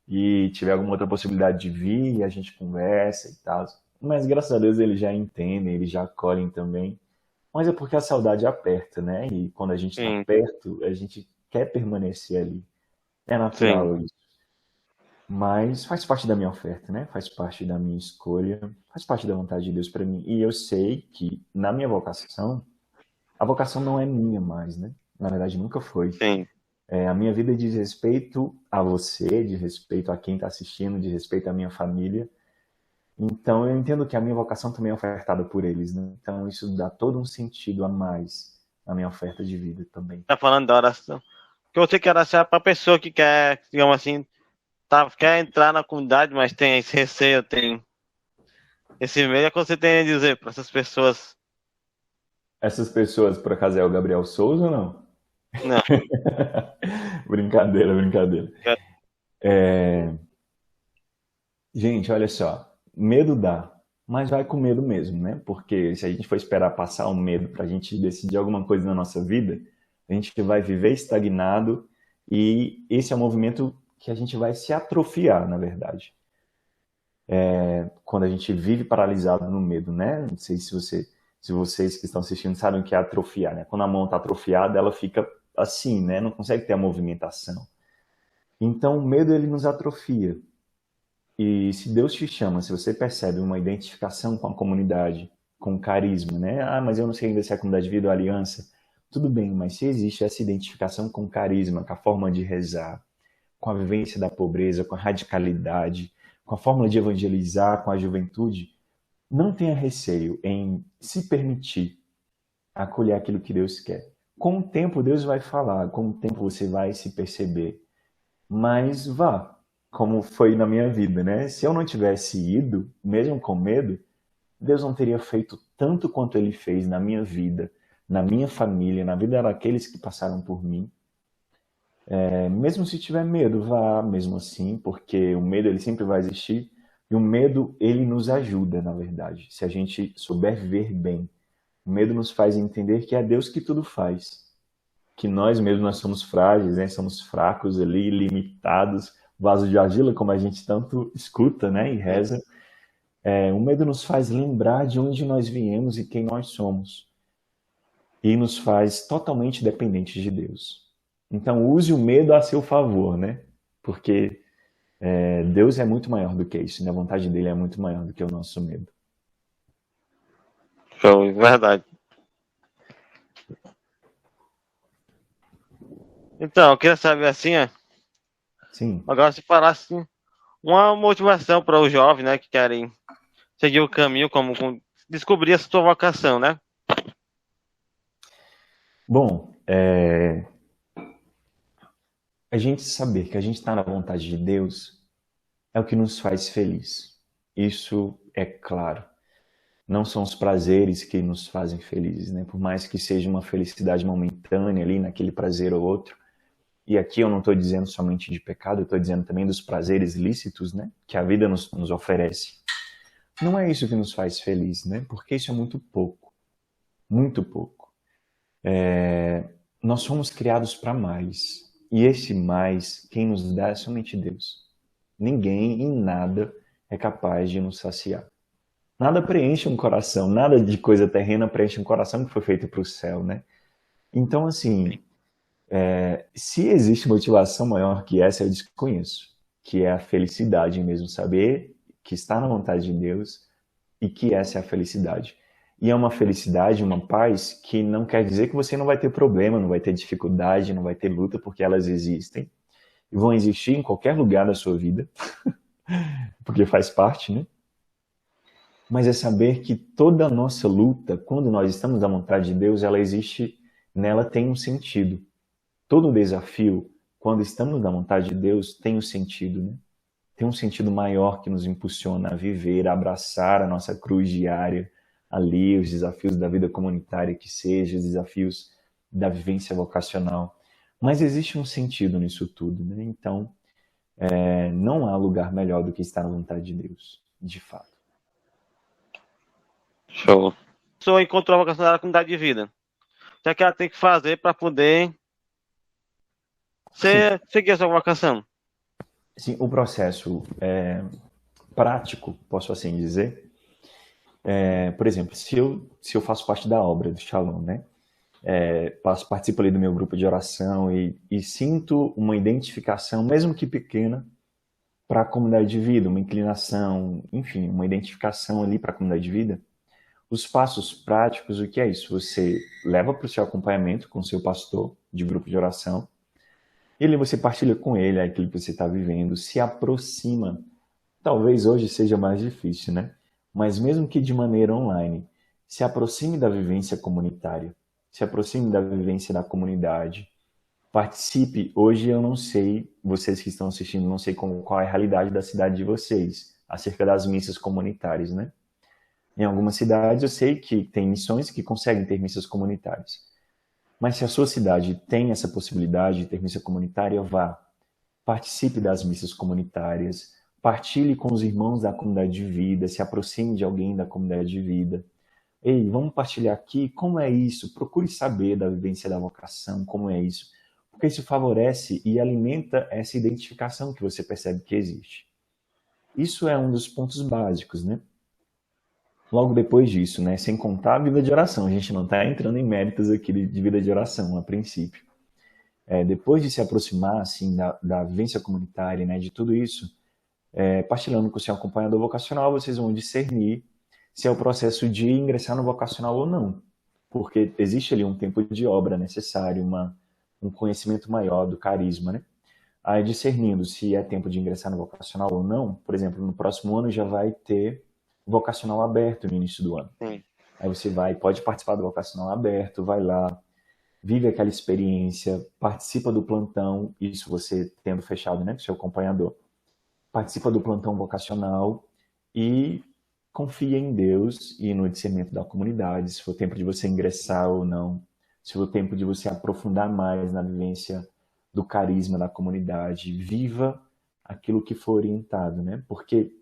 e tiver alguma outra possibilidade de vir, a gente conversa e tal. Mas graças a Deus eles já entendem, eles já acolhem também. Mas é porque a saudade aperta, né? E quando a gente está Sim, perto, a gente quer permanecer ali. É sim, natural isso. Mas faz parte da minha oferta, né? Faz parte da minha escolha, faz parte da vontade de Deus para mim. E eu sei que na minha vocação, a vocação não é minha mais, né? Na verdade, nunca foi. sim. A minha vida diz respeito a você, de respeito a quem está assistindo, de respeito à minha família. Então, eu entendo que a minha vocação também é ofertada por eles, né? Então, isso dá todo um sentido a mais na minha oferta de vida também. Tá falando da oração. Que você quer orar para pessoa que quer, digamos assim, tá, quer entrar na comunidade, mas tem esse receio, tem esse medo. É o que você tem a dizer para essas pessoas. Essas pessoas, por acaso, é o Gabriel Souza ou não? Não, Brincadeira, brincadeira. quer- Gente, olha só, medo dá, mas vai com medo mesmo, né? Porque se a gente for esperar passar um medo para a gente decidir alguma coisa na nossa vida, a gente vai viver estagnado e esse é um movimento que a gente vai se atrofiar, na verdade. Quando a gente vive paralisado no medo, né? Não sei se vocês que estão assistindo sabem o que é atrofiar, né? Quando a mão está atrofiada, ela fica assim, né? Não consegue ter a movimentação. Então, o medo ele nos atrofia. E se Deus te chama, se você percebe uma identificação com a comunidade, com carisma, né? Ah, mas eu não sei ainda se é a comunidade de vida ou aliança. Tudo bem, mas se existe essa identificação com carisma, com a forma de rezar, com a vivência da pobreza, com a radicalidade, com a forma de evangelizar, com a juventude, não tenha receio em se permitir acolher aquilo que Deus quer. Com o tempo, Deus vai falar, com o tempo você vai se perceber. Mas vá, como foi na minha vida, né? Se eu não tivesse ido, mesmo com medo, Deus não teria feito tanto quanto ele fez na minha vida, na minha família, na vida daqueles que passaram por mim. Mesmo se tiver medo, vá mesmo assim, porque o medo ele sempre vai existir, E o medo, ele nos ajuda, na verdade, se a gente souber viver bem. O medo nos faz entender que é Deus que tudo faz, que nós mesmos nós somos frágeis, né? Somos fracos ali, limitados, vaso de argila, como a gente tanto escuta, né? E Sim. reza. O medo nos faz lembrar de onde nós viemos e quem nós somos. E nos faz totalmente dependentes de Deus. Então use o medo a seu favor, né? Porque Deus é muito maior do que isso, e a vontade dele é muito maior do que o nosso medo. Show, verdade. Então, eu queria saber assim, ó, Sim. agora se falasse assim, uma motivação para os jovens, né, que querem seguir o caminho descobrir a sua vocação, né? Bom, a gente saber que a gente está na vontade de Deus é o que nos faz feliz. Isso é claro. Não são os prazeres que nos fazem felizes, né? Por mais que seja uma felicidade momentânea ali, naquele prazer ou outro. E aqui eu não estou dizendo somente de pecado, eu estou dizendo também dos prazeres lícitos, né? Que a vida nos oferece. Não é isso que nos faz feliz, né? Porque isso é muito pouco. Muito pouco. Nós somos criados para mais. E esse mais, quem nos dá é somente Deus. Ninguém em nada é capaz de nos saciar. Nada preenche um coração, nada de coisa terrena preenche um coração que foi feito para o céu, né? Então, assim, se existe motivação maior que essa, eu desconheço. Que é a felicidade mesmo, saber que está na vontade de Deus e que essa é a felicidade. E é uma felicidade, uma paz que não quer dizer que você não vai ter problema, não vai ter dificuldade, não vai ter luta, porque elas existem. E vão existir em qualquer lugar da sua vida, porque faz parte, né? Mas é saber que toda a nossa luta, quando nós estamos à vontade de Deus, ela existe, nela tem um sentido. Todo desafio, quando estamos na vontade de Deus, tem um sentido, né? Tem um sentido maior que nos impulsiona a viver, a abraçar a nossa cruz diária, ali, os desafios da vida comunitária que seja, os desafios da vivência vocacional. Mas existe um sentido nisso tudo, né? Então, não há lugar melhor do que estar na vontade de Deus, de fato. Show. A pessoa encontrou a vocação da comunidade de vida. O que ela tem que fazer para poder Sim, seguir a sua vocação? sim, o processo prático, posso assim dizer, por exemplo, se eu faço parte da obra do Shalom, né? Participo ali do meu grupo de oração e sinto uma identificação, mesmo que pequena, para a comunidade de vida, uma inclinação, enfim, uma identificação ali para a comunidade de vida. Os passos práticos, o que é isso? Você leva para o seu acompanhamento com o seu pastor de grupo de oração, e ali você partilha com ele aquilo que você está vivendo, se aproxima. Talvez hoje seja mais difícil, né? Mas mesmo que de maneira online, se aproxime da vivência comunitária, se aproxime da vivência da comunidade, participe. Hoje eu não sei, vocês que estão assistindo, não sei qual é a realidade da cidade de vocês, acerca das missas comunitárias, né? Em algumas cidades eu sei que tem missões que conseguem ter missas comunitárias. Mas se a sua cidade tem essa possibilidade de ter missa comunitária, vá. Participe das missas comunitárias, partilhe com os irmãos da comunidade de vida, se aproxime de alguém da comunidade de vida. Ei, vamos partilhar aqui como é isso, procure saber da vivência da vocação, como é isso, porque isso favorece e alimenta essa identificação que você percebe que existe. Isso é um dos pontos básicos, né? Logo depois disso, né, sem contar a vida de oração, a gente não está entrando em méritos aqui de vida de oração, a princípio. Depois de se aproximar assim da vivência comunitária, né, de tudo isso, partilhando com o seu acompanhador vocacional, vocês vão discernir se é o processo de ingressar no vocacional ou não, porque existe ali um tempo de obra necessário, um conhecimento maior do carisma, né? Aí discernindo se é tempo de ingressar no vocacional ou não, por exemplo, no próximo ano já vai ter vocacional aberto no início do ano. Sim. Aí você pode participar do vocacional aberto, vai lá, vive aquela experiência, participa do plantão, isso você tendo fechado, né, com seu acompanhador. Participa do plantão vocacional e confia em Deus e no discernimento da comunidade, se for tempo de você ingressar ou não, se for tempo de você aprofundar mais na vivência do carisma da comunidade, viva aquilo que for orientado, né? Porque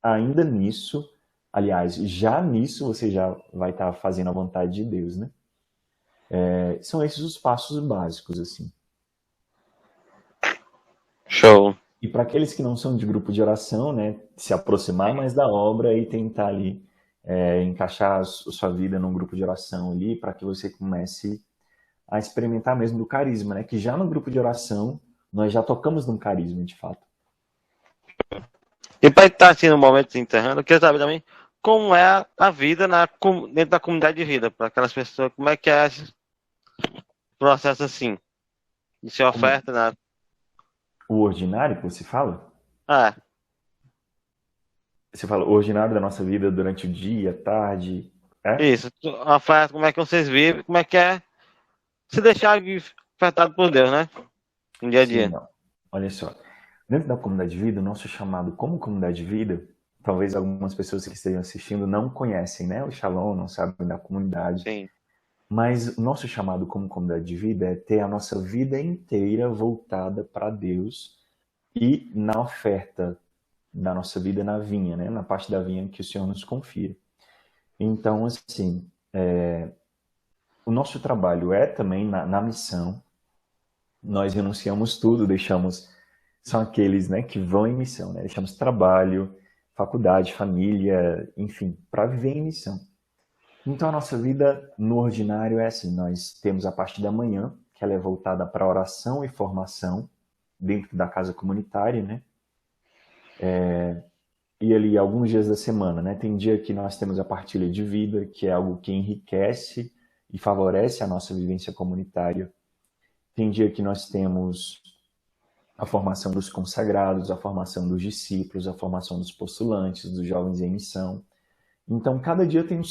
ainda nisso, aliás, já nisso você já vai estar fazendo a vontade de Deus, né? São esses os passos básicos, assim. Show. E para aqueles que não são de grupo de oração, né, se aproximar mais da obra e tentar ali encaixar a sua vida num grupo de oração ali, para que você comece a experimentar mesmo do carisma, né? Que já no grupo de oração nós já tocamos num carisma, de fato. E para estar assim no momento se enterrando, eu queria saber também como é a vida dentro da comunidade de vida, para aquelas pessoas, como é que é esse processo assim, de ser Como oferta na. o ordinário que você fala? Ah, Você fala o ordinário da nossa vida durante o dia, tarde, é? isso, a oferta, como é que vocês vivem, como é que é se deixar ofertado por Deus, né? No dia a Sim, dia. não. Olha só. Dentro da comunidade de vida, o nosso chamado como comunidade de vida, talvez algumas pessoas que estejam assistindo não conhecem, né? O Shalom, não sabem da comunidade. Sim, Mas o nosso chamado como comunidade de vida é ter a nossa vida inteira voltada para Deus e na oferta da nossa vida na vinha, né? Na parte da vinha que o Senhor nos confia. Então, assim, o nosso trabalho é também na missão. Nós renunciamos tudo, deixamos, são aqueles, né, que vão em missão, né? Deixamos trabalho, faculdade, família, enfim, para viver em missão. Então a nossa vida no ordinário é assim, nós temos a parte da manhã, que ela é voltada para oração e formação dentro da casa comunitária, né? E ali alguns dias da semana, né? Tem dia que nós temos a partilha de vida, que é algo que enriquece e favorece a nossa vivência comunitária. Tem dia que nós temos a formação dos consagrados, a formação dos discípulos, a formação dos postulantes, dos jovens em missão. Então, cada dia tem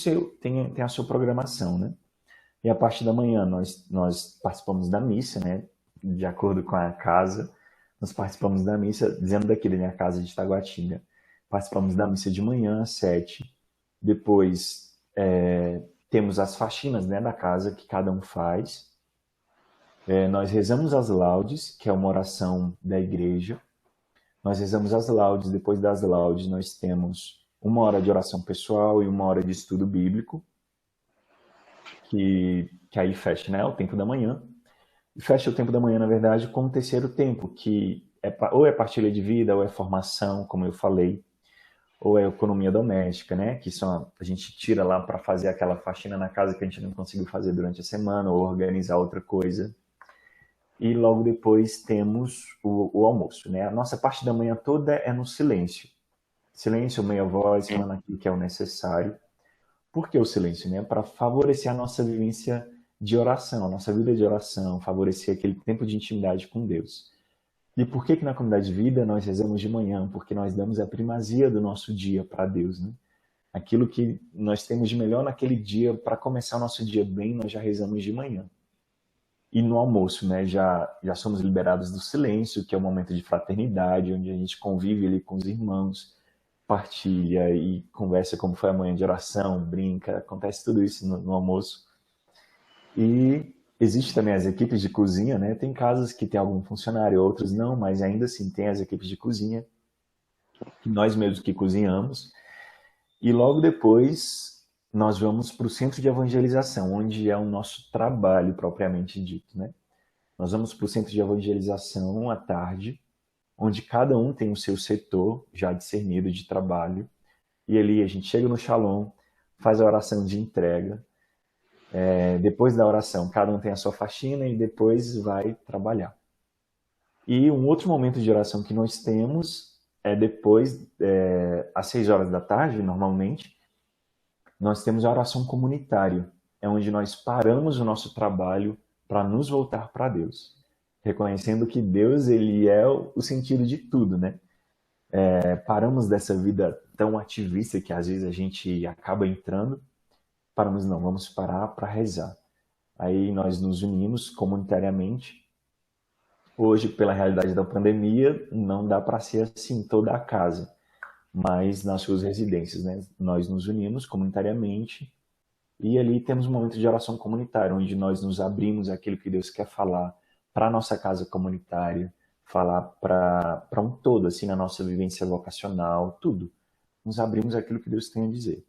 a sua programação, né? E a partir da manhã nós participamos da missa, né? De acordo com a casa, nós participamos da missa, dizendo daqui da minha casa de Taguatinga. Participamos da missa de manhã às 7. Depois temos as faxinas, né, da casa que cada um faz. Nós rezamos as laudes, que é uma oração da igreja. Nós rezamos as laudes, depois das laudes nós temos 1 hora de oração pessoal e 1 hora de estudo bíblico, que aí fecha, né, o tempo da manhã. E fecha o tempo da manhã, na verdade, com o terceiro tempo, que ou é partilha de vida, ou é formação, como eu falei, ou é economia doméstica, né, que a gente tira lá para fazer aquela faxina na casa que a gente não conseguiu fazer durante a semana, ou organizar outra coisa. E logo depois temos o almoço, né? A nossa parte da manhã toda é no silêncio. Silêncio, meia voz, sim. falando aquilo que é o necessário. Por que o silêncio, né? Para favorecer a nossa vivência de oração, a nossa vida de oração, favorecer aquele tempo de intimidade com Deus. E por que na comunidade de vida nós rezamos de manhã? Porque nós damos a primazia do nosso dia para Deus, né? Aquilo que nós temos de melhor naquele dia, para começar o nosso dia bem, nós já rezamos de manhã. E no almoço, né, já somos liberados do silêncio, que é um momento de fraternidade, onde a gente convive ali com os irmãos, partilha e conversa como foi a manhã de oração, brinca, acontece tudo isso no almoço. E existe também as equipes de cozinha, né? Tem casas que tem algum funcionário, outros não, mas ainda assim tem as equipes de cozinha, que nós mesmos que cozinhamos. E logo depois nós vamos para o centro de evangelização, onde é o nosso trabalho propriamente dito, né? Nós vamos para o centro de evangelização à tarde, onde cada um tem o seu setor já discernido de trabalho. E ali a gente chega no Shalom, faz a oração de entrega. Depois da oração, cada um tem a sua faxina e depois vai trabalhar. E um outro momento de oração que nós temos é depois, às 6 horas da tarde, normalmente, nós temos a oração comunitária. É onde nós paramos o nosso trabalho para nos voltar para Deus. Reconhecendo que Deus, ele é o sentido de tudo, né? Paramos dessa vida tão ativista que às vezes a gente acaba entrando, paramos, não, vamos parar para rezar. Aí nós nos unimos comunitariamente. Hoje, pela realidade da pandemia, não dá para ser assim toda a casa, mas nas suas residências, né? Nós nos unimos comunitariamente e ali temos um momento de oração comunitária, onde nós nos abrimos àquilo que Deus quer falar para a nossa casa comunitária, falar para um todo, assim, na nossa vivência vocacional, tudo. nos abrimos àquilo que Deus tem a dizer.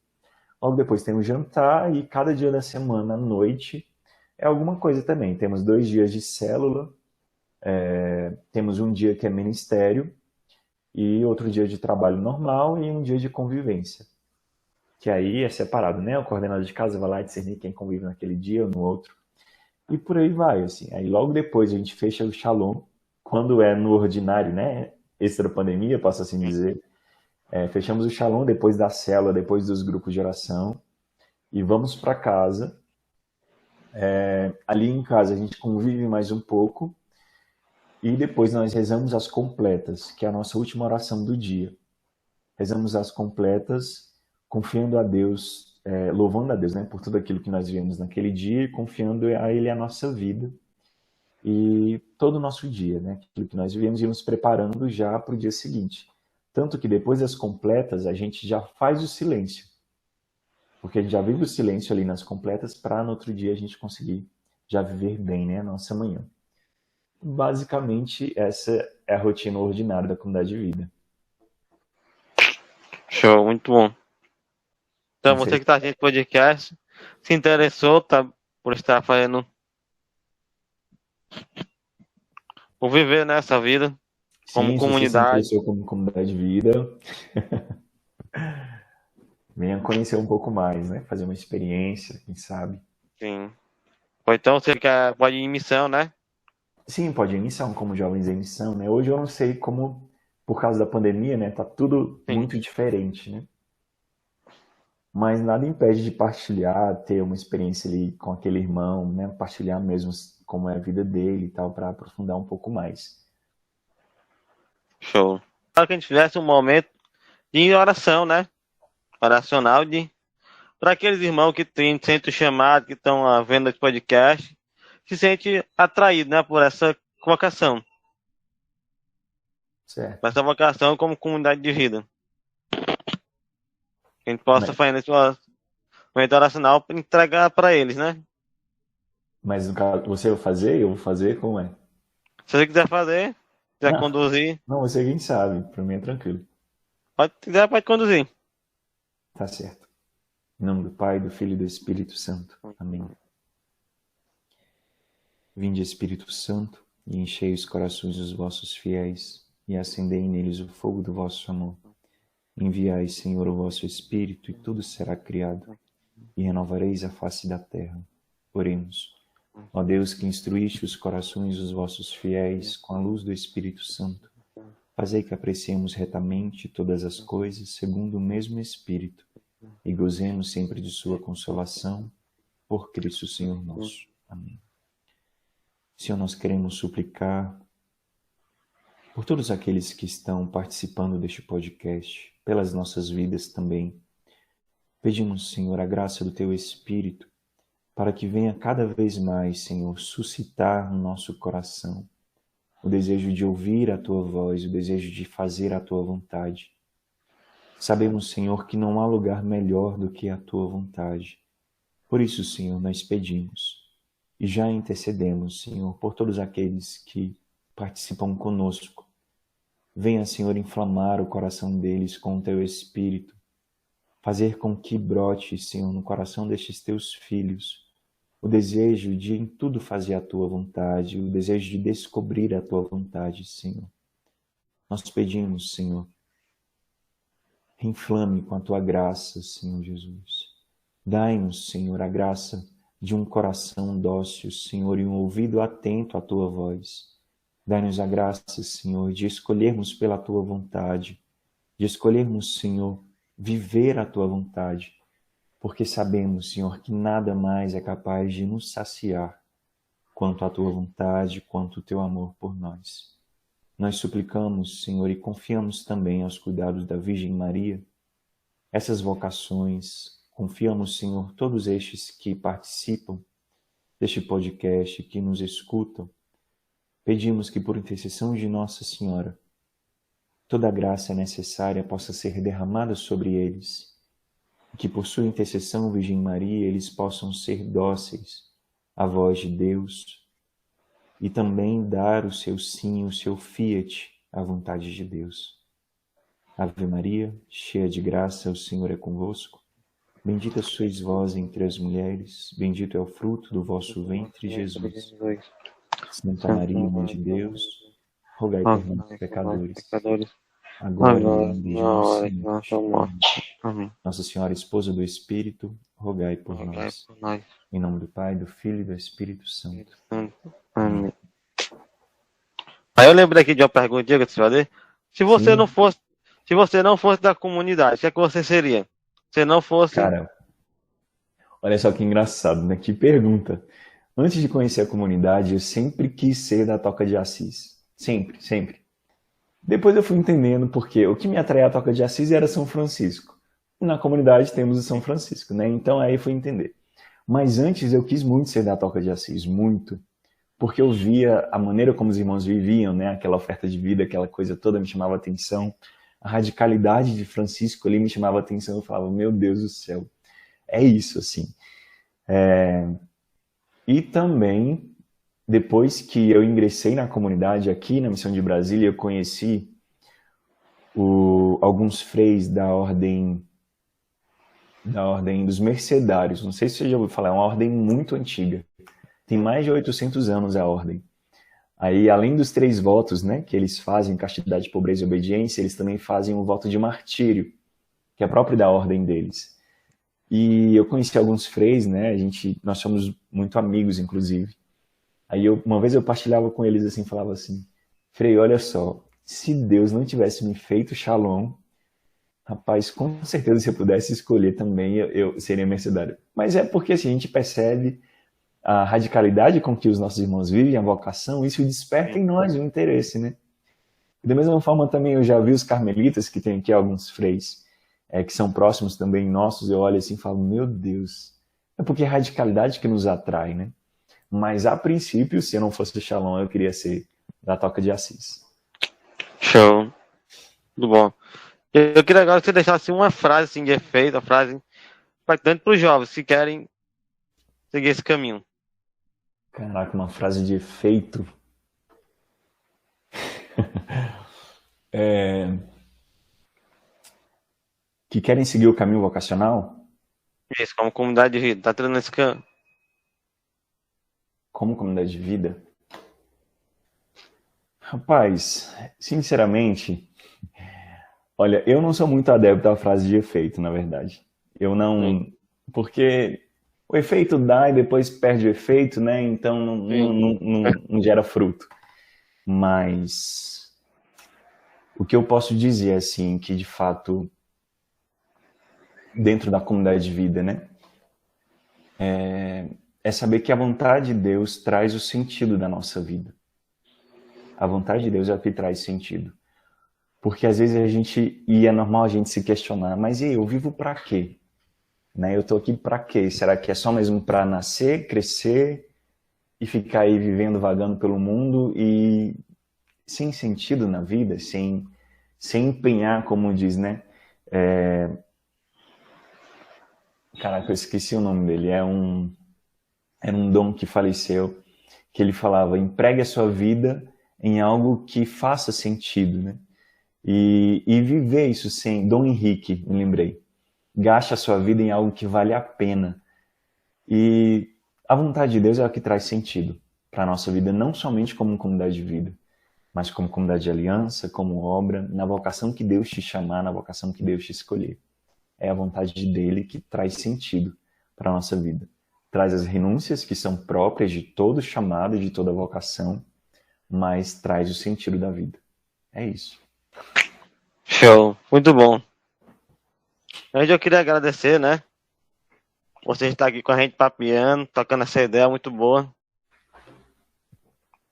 Logo depois tem o jantar e cada dia da semana à noite é alguma coisa também. Temos 2 dias de célula, temos um dia que é ministério e outro dia de trabalho normal e um dia de convivência. Que aí é separado, né? O coordenador de casa vai lá discernir quem convive naquele dia ou no outro. E por aí vai, assim. Aí logo depois a gente fecha o Shalom, quando é no ordinário, né? Extra pandemia, posso assim dizer. Fechamos o Shalom depois da célula, depois dos grupos de oração. E vamos para casa. Ali em casa a gente convive mais um pouco. E depois nós rezamos as completas, que é a nossa última oração do dia. Rezamos as completas, confiando a Deus, louvando a Deus, né, por tudo aquilo que nós vivemos naquele dia e confiando a Ele a nossa vida e todo o nosso dia, né, aquilo que nós vivemos e nos preparando já para o dia seguinte. Tanto que depois das completas a gente já faz o silêncio, porque a gente já vive o silêncio ali nas completas para no outro dia a gente conseguir já viver bem, né, a nossa manhã. Basicamente, essa é a rotina ordinária da comunidade de vida. Show, muito bom. Então, você que está assistindo o podcast, se interessou, tá, por estar fazendo, por viver nessa vida como comunidade. Se você se interessou como comunidade de vida, venha conhecer um pouco mais, né? Fazer uma experiência, quem sabe. Sim. Ou então você pode ir em missão, né? Sim, pode ir em missão, como jovens em missão, né? Hoje eu não sei como, por causa da pandemia, né? Tá tudo muito diferente, né? Mas nada impede de partilhar, ter uma experiência ali com aquele irmão, né? Partilhar mesmo como é a vida dele e tal, para aprofundar um pouco mais. Show. Para que a gente tivesse um momento de oração, né? Oracional para aqueles irmãos que sentem o chamado, que estão vendo esse podcast, se sente atraído, né? Por essa vocação. Certo. Essa vocação como comunidade de vida. Que a gente possa fazer esse momento oracional para entregar para eles, né? Mas no caso, você vai fazer? Eu vou fazer? Como é? Se você quiser fazer, quiser conduzir. Não, você quem sabe. Para mim é tranquilo. Pode conduzir. Tá certo. Em nome do Pai, do Filho e do Espírito Santo. Amém. Vinde, Espírito Santo, e enchei os corações dos vossos fiéis, e acendei neles o fogo do vosso amor. Enviai, Senhor, o vosso Espírito, e tudo será criado, e renovareis a face da terra. Oremos. Ó Deus, que instruíste os corações dos vossos fiéis com a luz do Espírito Santo, fazei que apreciemos retamente todas as coisas segundo o mesmo Espírito, e gozemos sempre de sua consolação, por Cristo Senhor nosso. Amém. Senhor, nós queremos suplicar por todos aqueles que estão participando deste podcast, pelas nossas vidas também. Pedimos, Senhor, a graça do Teu Espírito, para que venha cada vez mais, Senhor, suscitar no nosso coração o desejo de ouvir a Tua voz, o desejo de fazer a Tua vontade. Sabemos, Senhor, que não há lugar melhor do que a Tua vontade. Por isso, Senhor, nós pedimos e já intercedemos, Senhor, por todos aqueles que participam conosco. Venha, Senhor, inflamar o coração deles com o Teu Espírito, fazer com que brote, Senhor, no coração destes Teus filhos o desejo de em tudo fazer a Tua vontade, o desejo de descobrir a Tua vontade, Senhor. Nós pedimos, Senhor, inflame com a Tua graça, Senhor Jesus. Dai-nos, Senhor, a graça de um coração dócil, Senhor, e um ouvido atento à Tua voz. Dai-nos a graça, Senhor, de escolhermos pela Tua vontade, de escolhermos, Senhor, viver a Tua vontade, porque sabemos, Senhor, que nada mais é capaz de nos saciar quanto a Tua vontade, quanto o Teu amor por nós. Nós suplicamos, Senhor, e confiamos também aos cuidados da Virgem Maria, essas vocações. Confiamos, Senhor, todos estes que participam deste podcast, que nos escutam. Pedimos que, por intercessão de Nossa Senhora, toda a graça necessária possa ser derramada sobre eles, e que, por sua intercessão, Virgem Maria, eles possam ser dóceis à voz de Deus e também dar o seu sim, o seu fiat à vontade de Deus. Ave Maria, cheia de graça, o Senhor é convosco. Bendita sois vós entre as mulheres, bendito é o fruto do vosso ventre, Jesus. Santa Maria, Mãe de Deus, rogai por nós, pecadores, agora e na hora de nossa morte. Amém. Nossa Senhora, Esposa do Espírito, rogai por nós. Em nome do Pai, do Filho e do Espírito Santo. Amém. Aí eu lembrei aqui de uma pergunta que eu te fazer. Se você não fosse da comunidade, o que é que você seria? Se não fosse... Cara, olha só que engraçado, né? Que pergunta. Antes de conhecer a comunidade, eu sempre quis ser da Toca de Assis. Sempre, sempre. Depois eu fui entendendo porque o que me atraía à Toca de Assis era São Francisco. Na comunidade temos o São Francisco, né? Então aí eu fui entender. Mas antes eu quis muito ser da Toca de Assis, muito. Porque eu via a maneira como os irmãos viviam, né? Aquela oferta de vida, aquela coisa toda me chamava atenção. A radicalidade de Francisco ali me chamava atenção. Eu falava, meu Deus do céu, é isso, assim. E também, depois que eu ingressei na comunidade aqui na Missão de Brasília, eu conheci alguns freis da ordem dos mercedários. Não sei se você já ouviu falar, é uma ordem muito antiga. Tem mais de 800 anos a ordem. Aí, além dos 3 votos, né, que eles fazem, castidade, pobreza e obediência, eles também fazem um voto de martírio, que é próprio da ordem deles. E eu conheci alguns freis, né, nós somos muito amigos, inclusive. Aí, uma vez eu partilhava com eles assim, falava assim, Frei, olha só, se Deus não tivesse me feito Shalom, rapaz, com certeza se eu pudesse escolher também, eu seria mercedário. Mas é porque assim, a gente percebe a radicalidade com que os nossos irmãos vivem, a vocação, isso desperta em nós um interesse, né? Da mesma forma também eu já vi os carmelitas, que tem aqui alguns freis, que são próximos também nossos, eu olho assim e falo, meu Deus, é porque é a radicalidade que nos atrai, né? Mas a princípio, se eu não fosse do Shalom, eu queria ser da Toca de Assis. Show. Tudo bom. Eu queria agora que você deixasse uma frase assim, de efeito, uma frase impactante para os jovens que querem seguir esse caminho. Caraca, uma frase de efeito. Que querem seguir o caminho vocacional? Isso, como comunidade de vida. Tá tendo esse caminho. Como comunidade de vida? Rapaz, sinceramente, olha, eu não sou muito adepto à frase de efeito, na verdade. Eu não... Porque o efeito dá e depois perde o efeito, né? Então não gera fruto. Mas o que eu posso dizer, assim, que de fato, dentro da comunidade de vida, né? É saber que a vontade de Deus traz o sentido da nossa vida. A vontade de Deus é o que traz sentido. Porque às vezes e é normal a gente se questionar, mas e aí, eu vivo para quê? Né? Eu tô aqui para quê? Será que é só mesmo para nascer, crescer e ficar aí vivendo, vagando pelo mundo e sem sentido na vida, sem empenhar, como diz, né? Caraca, eu esqueci o nome dele. Era um dom que faleceu, que ele falava, empregue a sua vida em algo que faça sentido, né? E viver isso sem... Dom Henrique, me lembrei. Gaste a sua vida em algo que vale a pena. E a vontade de Deus é o que traz sentido para a nossa vida, não somente como comunidade de vida, mas como comunidade de aliança, como obra, na vocação que Deus te chamar, na vocação que Deus te escolher. É a vontade dele que traz sentido para a nossa vida. Traz as renúncias que são próprias de todo chamado e de toda vocação, mas traz o sentido da vida. É isso. Show. Muito bom. Hoje eu queria agradecer, né? Você está aqui com a gente papeando, tocando essa ideia muito boa.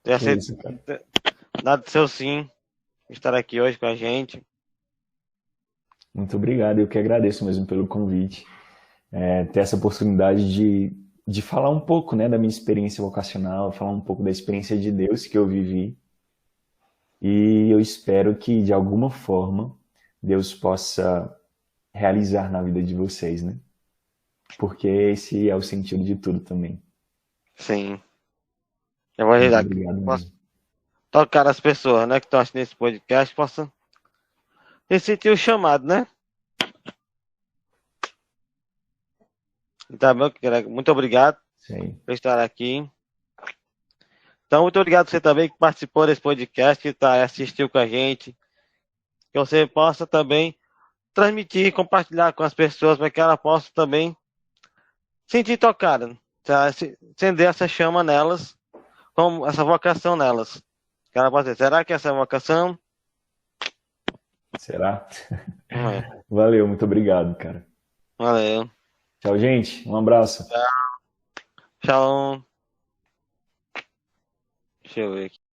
Ter dado seu sim, estar aqui hoje com a gente. Muito obrigado, eu que agradeço mesmo pelo convite. Ter essa oportunidade de falar um pouco, né, da minha experiência vocacional, falar um pouco da experiência de Deus que eu vivi. E eu espero que, de alguma forma, Deus possa realizar na vida de vocês, né? Porque esse é o sentido de tudo também. Sim. Eu vou ajudar aqui. Posso tocar as pessoas, né, que estão assistindo esse podcast, possam Você sentiu o chamado, né? Tá bom, Greg? Muito obrigado Sei. por estar aqui. Então, muito obrigado a você também que participou desse podcast, que assistiu com a gente. Que você possa também transmitir, compartilhar com as pessoas, para que elas possam também sentir tocada, tá? Acender essa chama nelas, como essa vocação nelas. Que ela pode dizer, será que essa é a vocação? Será? Não é. Valeu, muito obrigado, cara. Valeu. Tchau, gente. Um abraço. Tchau. Deixa eu ver aqui.